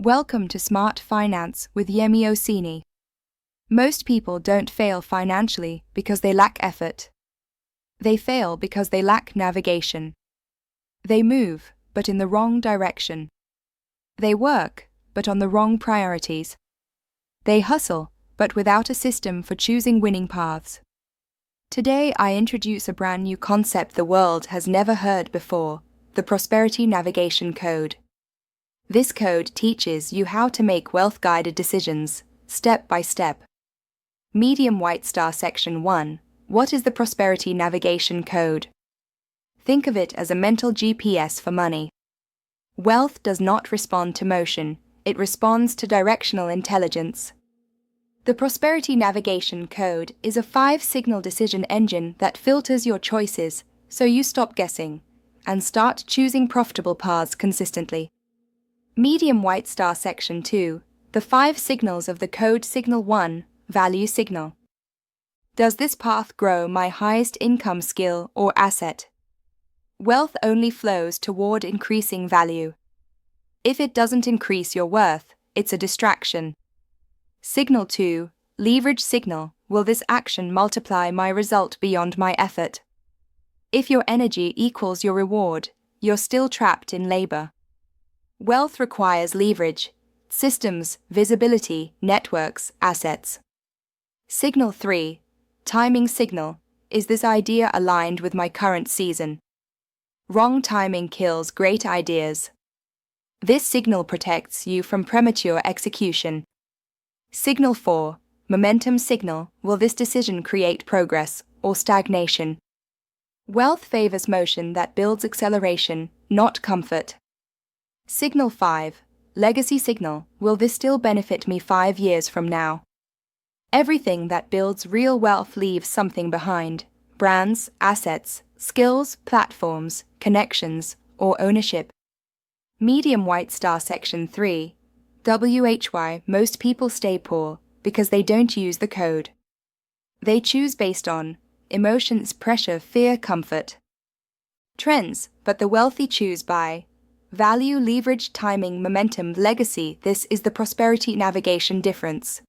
Welcome to Smart Finance with Yemi. Most people don't fail financially because they lack effort. They fail because they lack navigation. They move, but in the wrong direction. They work, but on the wrong priorities. They hustle, but without a system for choosing winning paths. Today I introduce a brand new concept the world has never heard before, the Prosperity Navigation Code. This code teaches you how to make wealth-guided decisions, step by step. Medium White Star Section 1. What is the Prosperity Navigation Code? Think of it as a mental GPS for money. Wealth does not respond to motion, it responds to directional intelligence. The Prosperity Navigation Code is a 5-signal decision engine that filters your choices so you stop guessing and start choosing profitable paths consistently. Medium White Star Section 2. The 5 signals of the code. Signal 1. Value signal. Does this path grow my highest income skill or asset? Wealth only flows toward increasing value. If it doesn't increase your worth, it's a distraction. Signal 2. Leverage signal. Will this action multiply my result beyond my effort? If your energy equals your reward, you're still trapped in labor. Wealth requires leverage, systems, visibility, networks, assets. Signal 3. Timing signal. Is this idea aligned with my current season? Wrong timing kills great ideas. This signal protects you from premature execution. Signal 4. Momentum signal. Will this decision create progress or stagnation? Wealth favors motion that builds acceleration, not comfort. Signal 5. Legacy signal. Will this still benefit me 5 years from now? Everything that builds real wealth leaves something behind: brands, assets, skills, platforms, connections, or ownership. Medium White Star Section 3. WHY. Most people stay poor because they don't use the code. They choose based on emotions, pressure, fear, comfort. Trends, but the wealthy choose by value, leverage, timing, momentum, legacy. This is the Prosperity Navigation difference.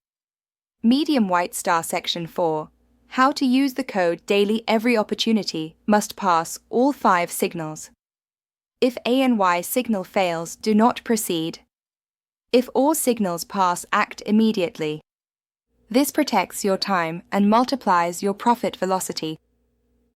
Medium White Star Section 4. How to use the code daily. Every opportunity must pass all 5 signals. If A and Y signal fails, do not proceed. If all signals pass, act immediately. This protects your time and multiplies your profit velocity.